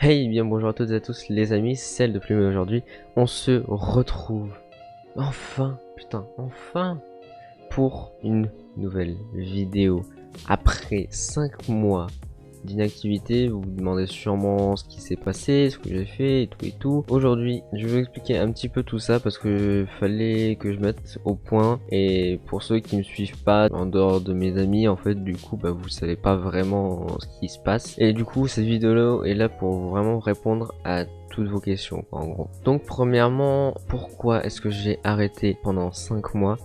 Hey, bien bonjour à toutes et à tous les amis, c'est celle de Plume et aujourd'hui on se retrouve enfin, putain, enfin pour une nouvelle vidéo. Après 5 mois d'inactivité, vous vous demandez sûrement ce qui s'est passé, ce que j'ai fait et tout et tout. Aujourd'hui, je vais vous expliquer un petit peu tout ça parce que fallait que je mette au point, et pour ceux qui ne me suivent pas en dehors de mes amis, en fait, du coup, bah vous savez pas vraiment ce qui se passe. Et du coup, cette vidéo est là pour vraiment répondre à toutes vos questions, quoi, en gros. Donc, premièrement, pourquoi est-ce que j'ai arrêté pendant 5 mois?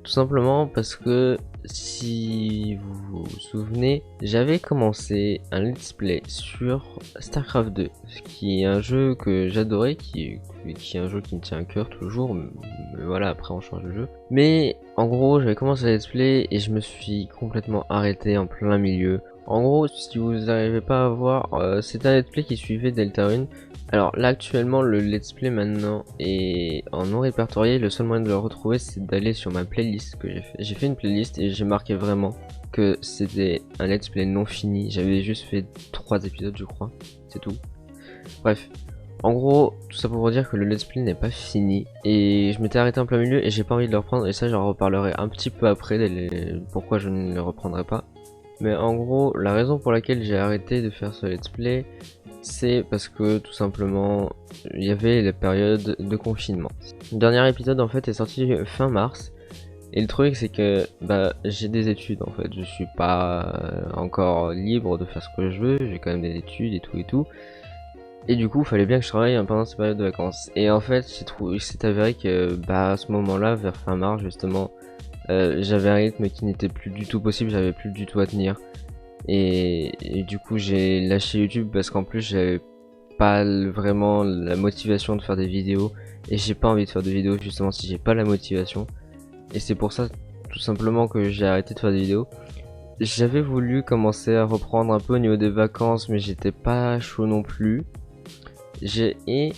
Tout simplement parce que, si vous vous souvenez, j'avais commencé un let's play sur StarCraft 2, qui est un jeu que j'adorais, qui est un jeu qui me tient à cœur toujours, mais voilà, après on change de jeu. Mais en gros, j'avais commencé un let's play et je me suis complètement arrêté en plein milieu. En gros, si vous n'arrivez pas à voir, c'est un let's play qui suivait Deltarune. Alors là actuellement le let's play maintenant est en non répertorié. Le seul moyen de le retrouver c'est d'aller sur ma playlist que j'ai fait. J'ai fait une playlist et j'ai marqué vraiment que c'était un let's play non fini. J'avais juste fait 3 épisodes je crois, c'est tout. Bref, en gros tout ça pour vous dire que le let's play n'est pas fini et je m'étais arrêté en plein milieu et j'ai pas envie de le reprendre, et ça j'en reparlerai un petit peu après pourquoi je ne le reprendrai pas. Mais en gros la raison pour laquelle j'ai arrêté de faire ce let's play, c'est parce que tout simplement il y avait la période de confinement. Le dernier épisode en fait est sorti fin mars, et le truc c'est que j'ai des études en fait, je suis pas encore libre de faire ce que je veux, j'ai quand même des études et tout, et du coup il fallait bien que je travaille pendant cette période de vacances. Et en fait c'est avéré que à ce moment là, vers fin mars justement, j'avais un rythme qui n'était plus du tout possible, j'avais plus du tout à tenir. Et du coup j'ai lâché YouTube parce qu'en plus j'avais pas vraiment la motivation de faire des vidéos, et j'ai pas envie de faire de vidéos justement si j'ai pas la motivation. Et c'est pour ça tout simplement que j'ai arrêté de faire des vidéos. J'avais voulu commencer à reprendre un peu au niveau des vacances, mais j'étais pas chaud non plus. Et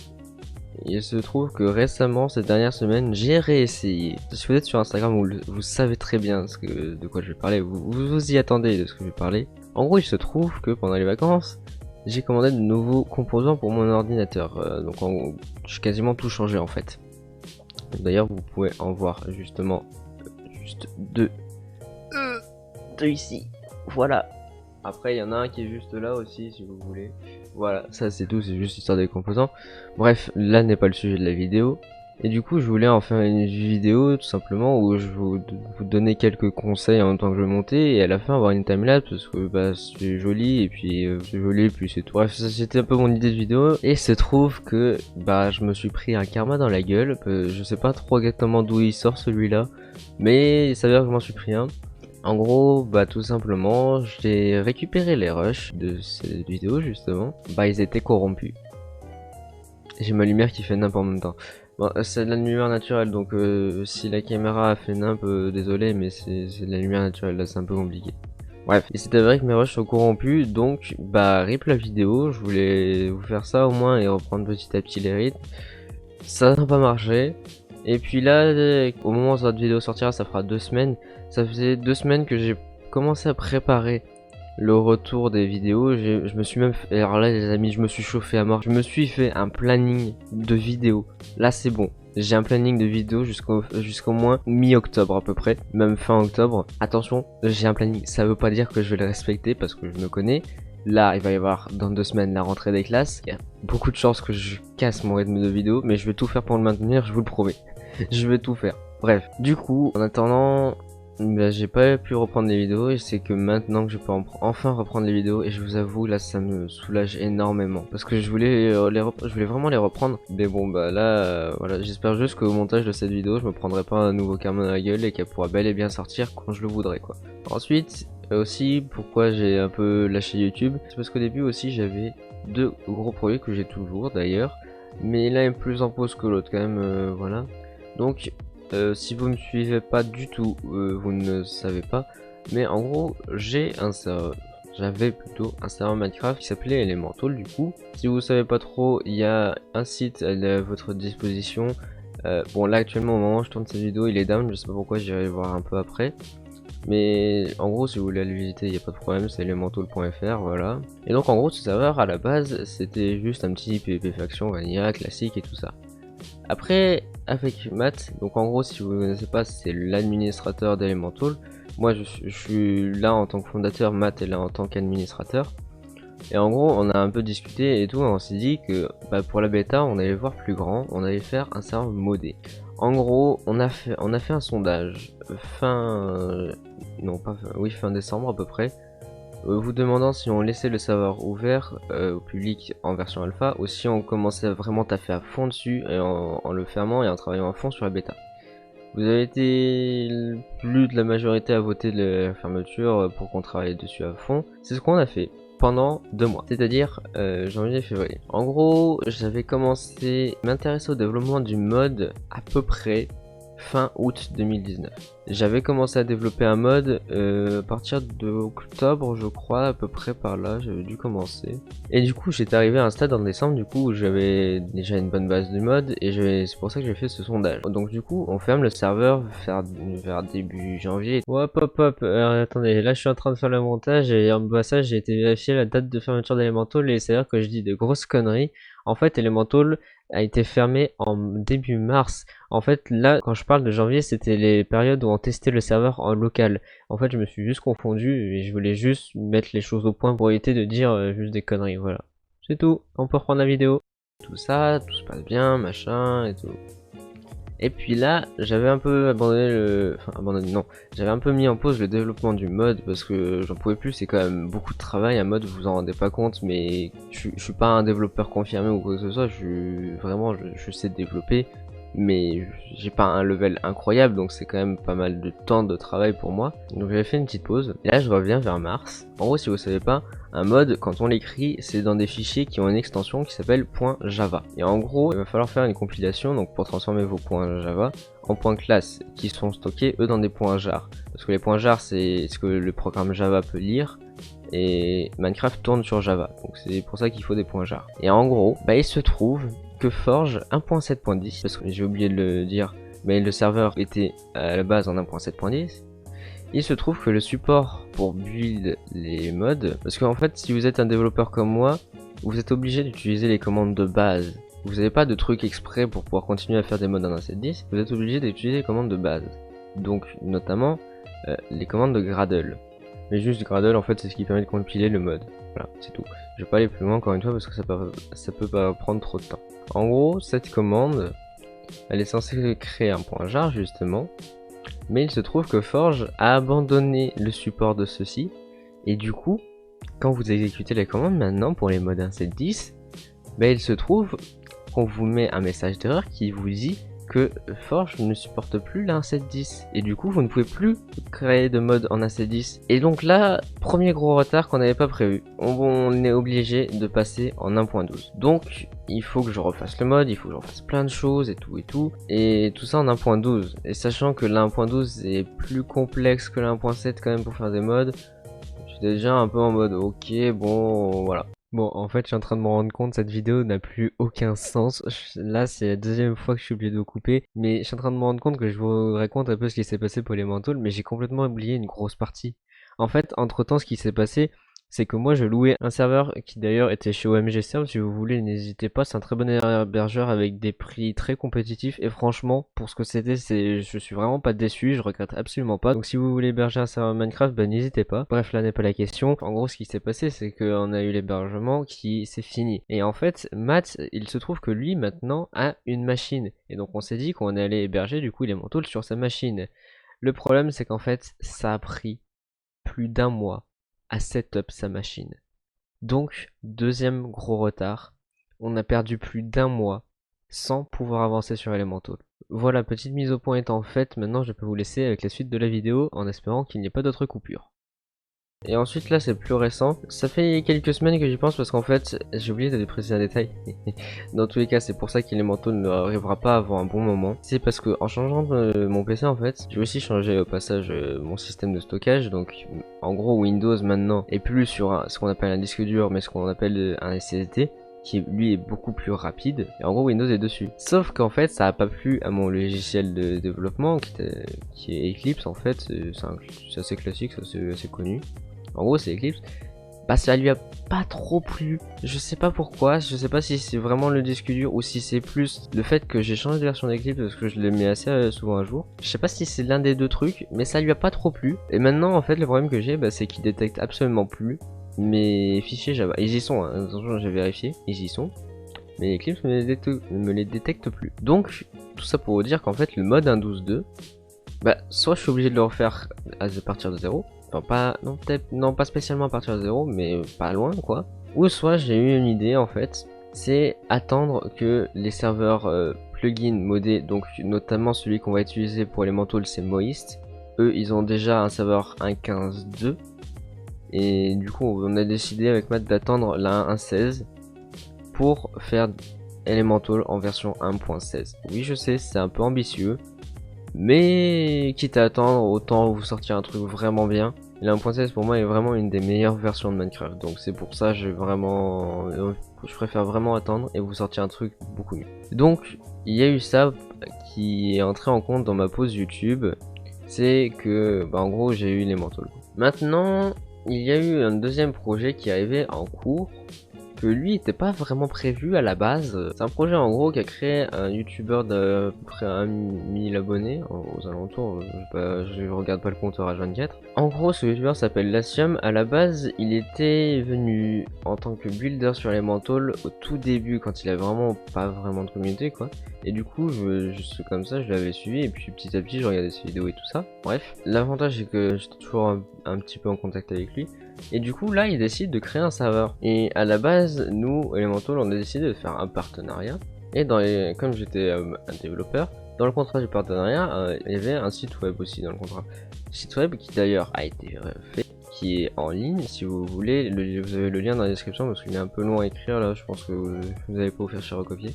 il se trouve que récemment, cette dernière semaine, j'ai réessayé. Si vous êtes sur Instagram, vous savez très bien de quoi je vais parler, vous y attendez de ce que je vais parler. En gros, il se trouve que pendant les vacances, j'ai commandé de nouveaux composants pour mon ordinateur. Donc j'ai quasiment tout changé en fait. D'ailleurs, vous pouvez en voir justement juste deux ici. Voilà. Après, il y en a un qui est juste là aussi, si vous voulez. Voilà, ça c'est tout, c'est juste histoire des composants. Bref, là n'est pas le sujet de la vidéo. Et du coup, je voulais en faire une vidéo tout simplement où je vous donner quelques conseils en même temps que je montais, et à la fin avoir une timelapse parce que c'est joli, et puis c'est joli, et puis c'est tout. Bref, ça c'était un peu mon idée de vidéo. Et il se trouve que je me suis pris un karma dans la gueule. Je sais pas trop exactement d'où il sort celui-là, mais il s'avère que je m'en suis pris un. En gros, tout simplement, j'ai récupéré les rushs de cette vidéo justement. Ils étaient corrompus. J'ai ma lumière qui fait nimp en même temps. Bon, c'est de la lumière naturelle, donc si la caméra a fait nimp, désolé, mais c'est de la lumière naturelle, là c'est un peu compliqué. Bref, et c'est vrai que mes rushs sont corrompus, donc rip la vidéo. Je voulais vous faire ça au moins et reprendre petit à petit les rythmes. Ça n'a pas marché. Et puis là, au moment où cette vidéo sortira, ça fera 2 semaines. Ça faisait 2 semaines que j'ai commencé à préparer le retour des vidéos. Je me suis même fait, alors là les amis, je me suis chauffé à mort. Je me suis fait un planning de vidéos. Là c'est bon. J'ai un planning de vidéos jusqu'au moins mi-octobre à peu près, même fin octobre. Attention, j'ai un planning. Ça veut pas dire que je vais le respecter parce que je me connais. Là, il va y avoir dans 2 semaines la rentrée des classes. Il y a beaucoup de chances que je casse mon rythme de vidéo, mais je vais tout faire pour le maintenir, je vous le promets. Je vais tout faire. Bref, du coup, en attendant, j'ai pas pu reprendre les vidéos, et c'est que maintenant que je peux enfin reprendre les vidéos, et je vous avoue, là ça me soulage énormément parce que je voulais vraiment les reprendre. Mais bon, là, voilà, j'espère juste qu'au montage de cette vidéo, je me prendrai pas un nouveau karma dans la gueule et qu'elle pourra bel et bien sortir quand je le voudrais, quoi. Ensuite, aussi, pourquoi j'ai un peu lâché YouTube, c'est parce qu'au début aussi j'avais 2 gros projets que j'ai toujours d'ailleurs, mais l'un est plus en pause que l'autre quand même, voilà. Donc si vous ne me suivez pas du tout, vous ne savez pas, mais en gros j'avais plutôt un serveur Minecraft qui s'appelait Elemental. Du coup, si vous savez pas trop, il y a un site à votre disposition. Bon, là actuellement au moment où je tourne cette vidéo il est down, je sais pas pourquoi, j'irai voir un peu après. Mais en gros, si vous voulez aller visiter, il n'y a pas de problème, c'est elemental.fr, voilà. Et donc en gros, ce serveur à la base, c'était juste un petit PvP faction vanilla classique et tout ça. Après, avec Matt, donc en gros, si vous ne connaissez pas, c'est l'administrateur d'Elemental. Moi, je suis là en tant que fondateur, Matt est là en tant qu'administrateur. Et en gros, on a un peu discuté et tout, et on s'est dit que pour la bêta, on allait voir plus grand, on allait faire un serveur modé. En gros, on a fait un sondage fin décembre à peu près, vous demandant si on laissait le serveur ouvert au public en version alpha, ou si on commençait à vraiment taffer à fond dessus et en le fermant et en travaillant à fond sur la bêta. Vous avez été plus de la majorité à voter de la fermeture pour qu'on travaille dessus à fond. C'est ce qu'on a fait pendant 2 mois, c'est-à-dire janvier et février. En gros, j'avais commencé à m'intéresser au développement du mode à peu près fin août 2019. J'avais commencé à développer un mode à partir de octobre, je crois, à peu près par là, j'avais dû commencer. Et du coup, j'étais arrivé à un stade en décembre, du coup, où j'avais déjà une bonne base du mode, et c'est pour ça que j'ai fait ce sondage. Donc du coup, on ferme le serveur vers début janvier. Hop, attendez, là je suis en train de faire le montage, et en passage, j'ai été vérifier la date de fermeture d'Elemental, et c'est à dire que je dis de grosses conneries. En fait, Elemental a été fermé en début mars. En fait, là, quand je parle de janvier, c'était les périodes où on testait le serveur en local. En fait, je me suis juste confondu et je voulais juste mettre les choses au point pour éviter de dire juste des conneries. Voilà. C'est tout. On peut reprendre la vidéo. Tout ça, tout se passe bien, machin et tout. Et puis là, j'avais un peu j'avais un peu mis en pause le développement du mode parce que j'en pouvais plus, c'est quand même beaucoup de travail. Un mode, vous vous en rendez pas compte, mais je suis pas un développeur confirmé ou quoi que ce soit, je sais développer, mais j'ai pas un level incroyable, donc c'est quand même pas mal de temps de travail pour moi. Donc j'avais fait une petite pause, et là je reviens vers mars. En gros, si vous savez pas, un mode, quand on l'écrit, c'est dans des fichiers qui ont une extension qui s'appelle .java. Et en gros, il va falloir faire une compilation donc pour transformer vos .java en .class qui sont stockés eux dans des .jar. Parce que les .jar, c'est ce que le programme Java peut lire. Et Minecraft tourne sur Java. Donc c'est pour ça qu'il faut des .jar. Et en gros, il se trouve que Forge 1.7.10, parce que j'ai oublié de le dire, mais le serveur était à la base en 1.7.10. Il se trouve que le support pour build les mods, parce qu'en fait si vous êtes un développeur comme moi, vous êtes obligé d'utiliser les commandes de base. Vous n'avez pas de truc exprès pour pouvoir continuer à faire des mods en 1.7.10, vous êtes obligé d'utiliser les commandes de base. Donc notamment les commandes de Gradle. Mais juste Gradle en fait c'est ce qui permet de compiler le mode. Voilà, c'est tout. Je vais pas aller plus loin encore une fois parce que ça peut pas prendre trop de temps. En gros, cette commande, elle est censée créer un .jar justement. Mais il se trouve que Forge a abandonné le support de ceci, et du coup, quand vous exécutez les commandes maintenant pour les modes 1.7.10, il se trouve qu'on vous met un message d'erreur qui vous dit que Forge ne supporte plus la 1.7.10, et du coup vous ne pouvez plus créer de mode en 1.7.10. Et donc là, premier gros retard qu'on n'avait pas prévu, on est obligé de passer en 1.12. Donc il faut que je refasse le mode, il faut que je refasse plein de choses et tout ça en 1.12. Et sachant que la 1.12 est plus complexe que la 1.7 quand même pour faire des mods, j'étais déjà un peu en mode ok, bon voilà. Bon, en fait, je suis en train de me rendre compte, cette vidéo n'a plus aucun sens. Là, c'est la deuxième fois que je suis obligé de vous couper. Mais je suis en train de me rendre compte que je vous raconte un peu ce qui s'est passé pour Elemental, mais j'ai complètement oublié une grosse partie. En fait, entre temps, ce qui s'est passé, c'est que moi je louais un serveur qui d'ailleurs était chez OMG Serve. Si vous voulez, n'hésitez pas, c'est un très bon hébergeur avec des prix très compétitifs, et franchement pour ce que c'était, je suis vraiment pas déçu, je regrette absolument pas. Donc si vous voulez héberger un serveur Minecraft, n'hésitez pas. Bref, là n'est pas la question. En gros, ce qui s'est passé, c'est qu'on a eu l'hébergement qui s'est fini, et en fait Matt, il se trouve que lui maintenant a une machine, et donc on s'est dit qu'on allait héberger du coup Elemental sur sa machine. Le problème, c'est qu'en fait ça a pris plus d'1 mois à setup sa machine. Donc, deuxième gros retard, on a perdu plus d'1 mois sans pouvoir avancer sur Elemental. Voilà, petite mise au point étant faite, maintenant je peux vous laisser avec la suite de la vidéo en espérant qu'il n'y ait pas d'autres coupures. Et ensuite là c'est plus récent, ça fait quelques semaines que j'y pense parce qu'en fait j'ai oublié de préciser un détail. Dans tous les cas c'est pour ça qu'Elemental ne arrivera pas avant un bon moment. C'est parce que en changeant mon PC en fait, j'ai aussi changé au passage mon système de stockage. Donc en gros Windows maintenant est plus sur ce qu'on appelle un disque dur mais ce qu'on appelle un SSD, qui lui est beaucoup plus rapide, et en gros Windows est dessus. Sauf qu'en fait ça a pas plu à mon logiciel de développement qui est Eclipse. En fait c'est assez classique, c'est assez connu. En gros c'est Eclipse. Bah ça lui a pas trop plu, je sais pas pourquoi, je sais pas si c'est vraiment le disque dur ou si c'est plus le fait que j'ai changé de version d'Eclipse parce que je le mets assez souvent à jour. Je sais pas si c'est l'un des deux trucs, mais ça lui a pas trop plu. Et maintenant en fait le problème que j'ai, bah, c'est qu'il détecte absolument plus mes fichiers Java. Ils y sont, hein. Attention, j'ai vérifié, ils y sont. Mais Eclipse me les détecte plus. Donc tout ça pour vous dire qu'en fait le mode 1.12.2, bah soit je suis obligé de le refaire à partir de zéro. Enfin, pas spécialement à partir de 0, mais pas loin quoi. Ou soit j'ai eu une idée en fait, c'est attendre que les serveurs plugins modés, donc notamment celui qu'on va utiliser pour les Elemental, c'est Moist. Eux ils ont déjà un serveur 1.15.2 et du coup on a décidé avec Matt d'attendre la 1.16 pour faire Elemental en version 1.16. Oui je sais, c'est un peu ambitieux, mais quitte à attendre, autant vous sortir un truc vraiment bien. Et la 1.16 pour moi est vraiment une des meilleures versions de Minecraft, donc c'est pour ça je préfère vraiment attendre et vous sortir un truc beaucoup mieux. Donc il y a eu ça qui est entré en compte dans ma pause YouTube, c'est que bah, en gros j'ai eu les mentals. Maintenant il y a eu un deuxième projet qui est arrivé en cours, que lui était pas vraiment prévu à la base. C'est un projet en gros qui a créé un youtubeur d'à peu près 1000 abonnés aux alentours, je regarde pas le compteur H24. En gros ce youtubeur s'appelle Latium. À la base il était venu en tant que builder sur Elemental au tout début quand il avait vraiment pas vraiment de communauté quoi. Et du coup juste comme ça je l'avais suivi et puis petit à petit je regardais ses vidéos et tout ça. Bref, l'avantage c'est que j'étais toujours un petit peu en contact avec lui. Et du coup là il décide de créer un serveur. Et à la base nous Elemental on a décidé de faire un partenariat. Et comme j'étais un développeur, dans le contrat du partenariat il y avait un site web aussi dans le contrat. Site web qui d'ailleurs a été fait, qui est en ligne si vous voulez. Vous avez le lien dans la description parce qu'il est un peu long à écrire là, je pense que vous n'allez pas vous faire cher recopier.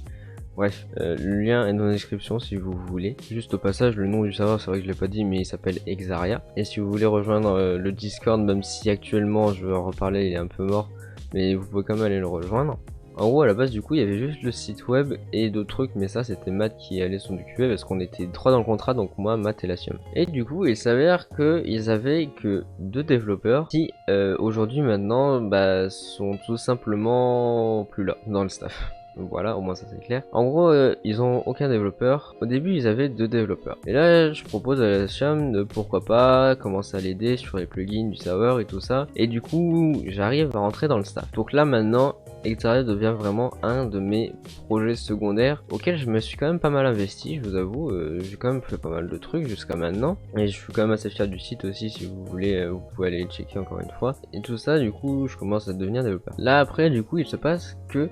Bref, le lien est dans la description si vous voulez. Juste au passage, le nom du serveur, c'est vrai que je l'ai pas dit, mais il s'appelle Exaria. Et si vous voulez rejoindre le Discord, même si actuellement, je vais en reparler, il est un peu mort, mais vous pouvez quand même aller le rejoindre. En gros, à la base, du coup, il y avait juste le site web et d'autres trucs, mais ça, c'était Matt qui allait s'en occuper parce qu'on était 3 dans le contrat, donc moi, Matt et Latium. Et du coup, il s'avère qu'ils avaient que 2 développeurs qui, aujourd'hui, maintenant, bah, sont tout simplement plus là, dans le staff. Donc voilà, au moins ça c'est clair. En gros, ils ont aucun développeur. Au début, ils avaient 2 développeurs. Et là, je propose à la Cham de pourquoi pas commencer à l'aider sur les plugins du serveur et tout ça. Et du coup, j'arrive à rentrer dans le staff. Donc là, maintenant, Exaria devient vraiment un de mes projets secondaires auxquels je me suis quand même pas mal investi, je vous avoue. J'ai quand même fait pas mal de trucs jusqu'à maintenant. Et je suis quand même assez fier du site aussi, si vous voulez, vous pouvez aller le checker encore une fois. Et tout ça, du coup, je commence à devenir développeur. Là, après, du coup, il se passe que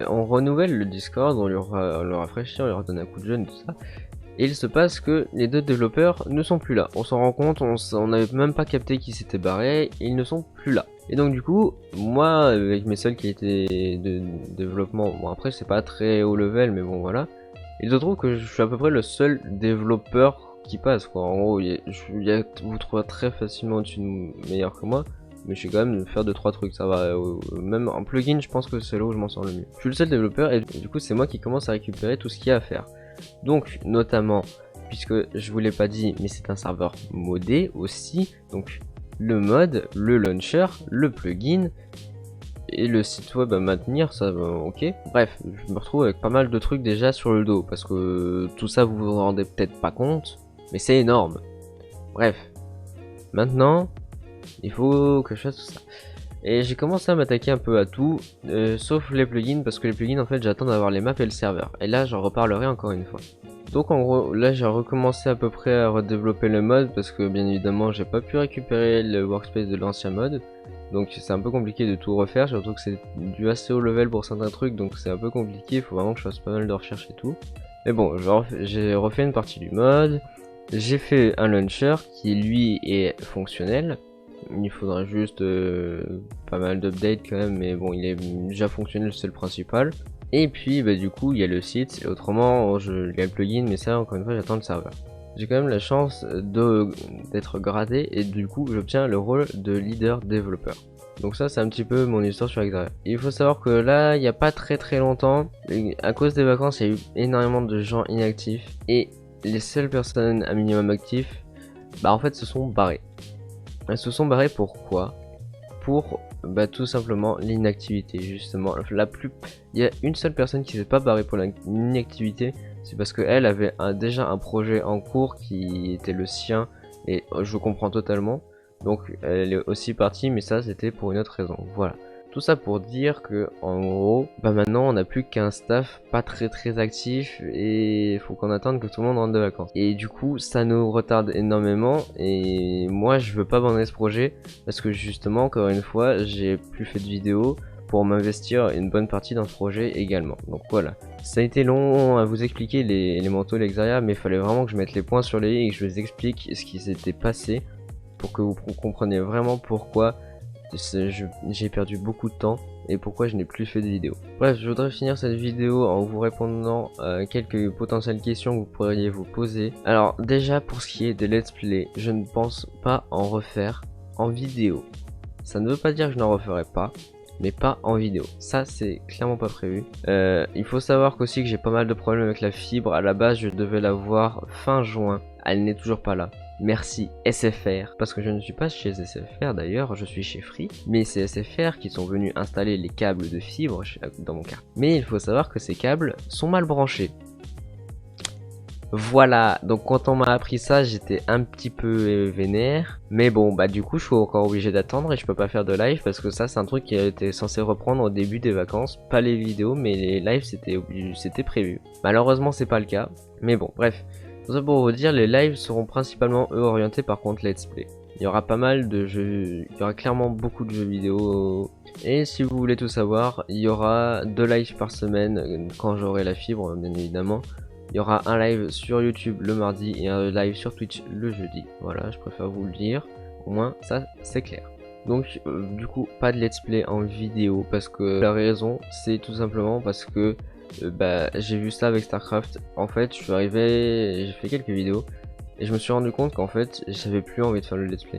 on renouvelle le Discord, on le rafraîchit, on lui redonne un coup de jeune et tout ça. Et il se passe que les 2 développeurs ne sont plus là. On s'en rend compte, on n'avait même pas capté qu'ils s'étaient barrés, et ils ne sont plus là. Et donc du coup, moi, avec mes seules qualités de développement, bon après c'est pas très haut level, mais bon voilà. Il se trouve que je suis à peu près le seul développeur qui passe quoi. En gros, vous trouvez très facilement au-dessus de meilleur que moi. Mais je sais quand même faire 2-3 trucs, ça va. Même en plugin, je pense que c'est là où je m'en sors le mieux. Je suis le seul développeur et du coup, c'est moi qui commence à récupérer tout ce qu'il y a à faire. Donc, notamment, puisque je vous l'ai pas dit, mais c'est un serveur modé aussi. Donc, le mode, le launcher, le plugin et le site web à maintenir, ça va, ok. Bref, je me retrouve avec pas mal de trucs déjà sur le dos parce que tout ça, vous vous rendez peut-être pas compte, mais c'est énorme. Bref, maintenant. Il faut que je fasse tout ça. Et j'ai commencé à m'attaquer un peu à tout, sauf les plugins, parce que les plugins en fait j'attends d'avoir les maps et le serveur. Et là j'en reparlerai encore une fois. Donc en gros là j'ai recommencé à peu près à redévelopper le mode, parce que bien évidemment j'ai pas pu récupérer le workspace de l'ancien mode. Donc c'est un peu compliqué de tout refaire, surtout que c'est du assez haut level pour certains trucs, donc c'est un peu compliqué, il faut vraiment que je fasse pas mal de recherches et tout. Mais bon, j'ai refait une partie du mode, j'ai fait un launcher qui lui est fonctionnel. Il faudra juste pas mal d'updates quand même, mais bon, il est déjà fonctionnel, c'est le principal. Et puis bah, du coup il y a le site, et autrement il y a le plugin, mais ça encore une fois j'attends le serveur. J'ai quand même la chance d'être gradé et du coup j'obtiens le rôle de leader développeur. Donc ça c'est un petit peu mon histoire sur Exaria. Il faut savoir que là il n'y a pas très longtemps, à cause des vacances il y a eu énormément de gens inactifs et les seules personnes à minimum actifs bah en fait se sont barrées. Elles se sont barrées pourquoi? Pour bah tout simplement l'inactivité justement. Il y a une seule personne qui s'est pas barrée pour l'inactivité, c'est parce qu'elle avait déjà un projet en cours qui était le sien et je comprends totalement. Donc elle est aussi partie, mais ça c'était pour une autre raison. Voilà. Tout ça pour dire que en gros, bah maintenant on n'a plus qu'un staff pas très actif et il faut qu'on attende que tout le monde rentre de vacances. Et du coup ça nous retarde énormément et moi je veux pas abandonner ce projet parce que justement encore une fois j'ai plus fait de vidéos pour m'investir une bonne partie dans ce projet également. Donc voilà. Ça a été long à vous expliquer les manteaux, l'Exaria, mais il fallait vraiment que je mette les points sur les i et que je vous explique ce qui s'était passé pour que vous compreniez vraiment pourquoi j'ai perdu beaucoup de temps et pourquoi je n'ai plus fait de vidéos. Bref, je voudrais finir cette vidéo en vous répondant à quelques potentielles questions que vous pourriez vous poser. Alors déjà pour ce qui est des let's play, je ne pense pas en refaire en vidéo. Ça ne veut pas dire que je n'en referai pas, mais pas en vidéo. Ça c'est clairement pas prévu. Il faut savoir qu'aussi que j'ai pas mal de problèmes avec la fibre. À la base je devais l'avoir fin juin, elle n'est toujours pas là. Merci SFR, parce que je ne suis pas chez SFR d'ailleurs, je suis chez Free, mais c'est SFR qui sont venus installer les câbles de fibre dans mon cas. Mais il faut savoir que ces câbles sont mal branchés. Voilà, donc quand on m'a appris ça, j'étais un petit peu vénère. Mais bon, bah du coup, je suis encore obligé d'attendre et je peux pas faire de live parce que ça, c'est un truc qui a été censé reprendre au début des vacances. Pas les vidéos, mais les lives, c'était prévu. Malheureusement, c'est pas le cas. Mais bon, bref. Tout ça pour vous dire, les lives seront principalement eux orientés par contre let's play. Il y aura pas mal de jeux, il y aura clairement beaucoup de jeux vidéo. Et si vous voulez tout savoir, il y aura 2 lives par semaine quand j'aurai la fibre, bien évidemment. Il y aura un live sur YouTube le mardi et un live sur Twitch le jeudi. Voilà, je préfère vous le dire. Au moins, ça c'est clair. Donc, du coup, pas de let's play en vidéo parce que la raison, c'est tout simplement parce que bah, j'ai vu ça avec StarCraft. En fait, je suis arrivé, j'ai fait quelques vidéos et je me suis rendu compte qu'en fait, j'avais plus envie de faire le let's play.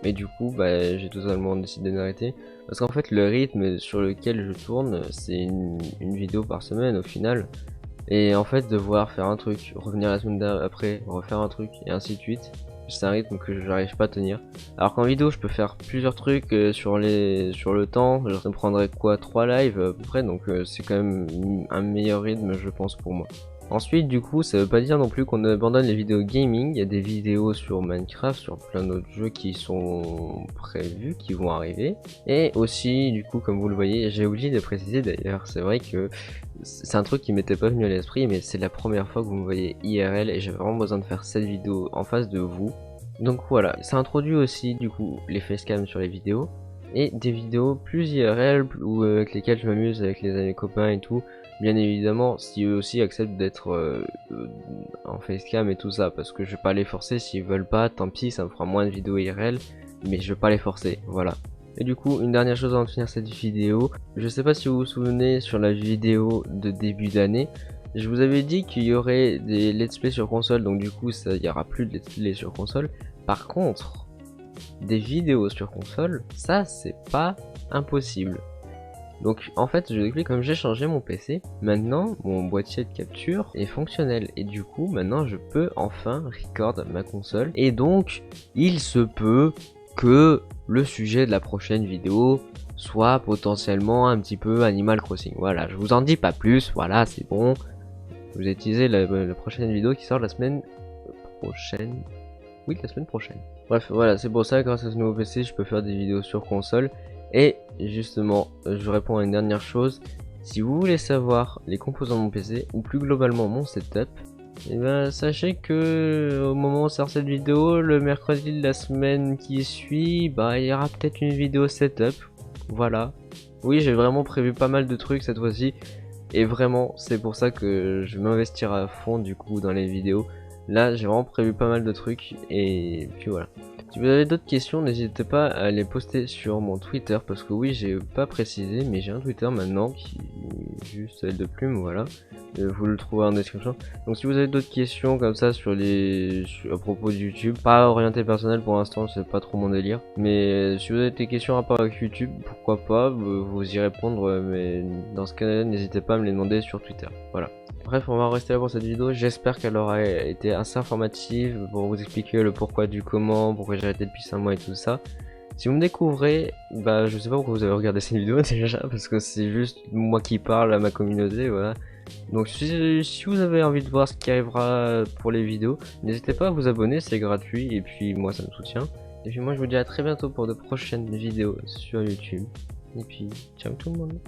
Mais du coup, bah, j'ai totalement décidé d'arrêter parce qu'en fait, le rythme sur lequel je tourne, c'est une vidéo par semaine au final. Et en fait, devoir faire un truc, revenir la semaine après, refaire un truc et ainsi de suite, c'est un rythme que j'arrive pas à tenir. Alors qu'en vidéo, je peux faire plusieurs trucs sur le temps. Ça me prendrait quoi, 3 lives à peu près, donc c'est quand même un meilleur rythme, je pense, pour moi. Ensuite, du coup, ça veut pas dire non plus qu'on abandonne les vidéos gaming. Il y a des vidéos sur Minecraft, sur plein d'autres jeux qui sont prévus, qui vont arriver. Et aussi, du coup, comme vous le voyez, j'ai oublié de préciser d'ailleurs, c'est vrai que c'est un truc qui m'était pas venu à l'esprit, mais c'est la première fois que vous me voyez IRL et j'ai vraiment besoin de faire cette vidéo en face de vous. Donc voilà, ça introduit aussi, du coup, les facecam sur les vidéos. Et des vidéos plus IRL, avec lesquelles je m'amuse avec les copains et tout. Bien évidemment, si eux aussi acceptent d'être en facecam et tout ça, parce que je vais pas les forcer, s'ils veulent pas, tant pis, ça me fera moins de vidéos IRL, mais je vais pas les forcer, voilà. Et du coup, une dernière chose avant de finir cette vidéo, je sais pas si vous vous souvenez sur la vidéo de début d'année, je vous avais dit qu'il y aurait des let's play sur console, donc du coup, il y aura plus de let's play sur console. Par contre, des vidéos sur console, ça c'est pas impossible. Donc en fait je vous explique, comme j'ai changé mon PC, maintenant mon boîtier de capture est fonctionnel et du coup maintenant je peux enfin record ma console et donc il se peut que le sujet de la prochaine vidéo soit potentiellement un petit peu Animal Crossing. Voilà, je vous en dis pas plus, voilà c'est bon. Vous utilisez la prochaine vidéo qui sort la semaine prochaine. Oui, la semaine prochaine. Bref, voilà, c'est pour ça, grâce à ce nouveau PC, je peux faire des vidéos sur console. Et justement, je réponds à une dernière chose. Si vous voulez savoir les composants de mon PC, ou plus globalement mon setup, et ben sachez que au moment où sort cette vidéo, le mercredi de la semaine qui suit, bah il y aura peut-être une vidéo setup. Voilà. Oui, j'ai vraiment prévu pas mal de trucs cette fois-ci. Et vraiment, c'est pour ça que je vais m'investir à fond du coup dans les vidéos. Là, j'ai vraiment prévu pas mal de trucs et puis voilà. Si vous avez d'autres questions, n'hésitez pas à les poster sur mon Twitter parce que oui, j'ai pas précisé, mais j'ai un Twitter maintenant qui est juste celle de plume, voilà. vous le trouverez en description. Donc si vous avez d'autres questions comme ça à propos de YouTube, pas orienté personnel pour l'instant, c'est pas trop mon délire, mais si vous avez des questions à rapport avec YouTube, pourquoi pas vous y répondre, mais dans ce cas n'hésitez pas à me les demander sur Twitter. Voilà. Bref, on va en rester là pour cette vidéo. J'espère qu'elle aura été assez informative pour vous expliquer le pourquoi du comment, pourquoi j'ai arrêté depuis 5 mois et tout ça. Si vous me découvrez, bah je sais pas pourquoi vous avez regardé cette vidéo déjà, parce que c'est juste moi qui parle à ma communauté, voilà. Donc si vous avez envie de voir ce qui arrivera pour les vidéos, n'hésitez pas à vous abonner, c'est gratuit, et puis moi ça me soutient. Et puis moi je vous dis à très bientôt pour de prochaines vidéos sur YouTube. Et puis ciao tout le monde.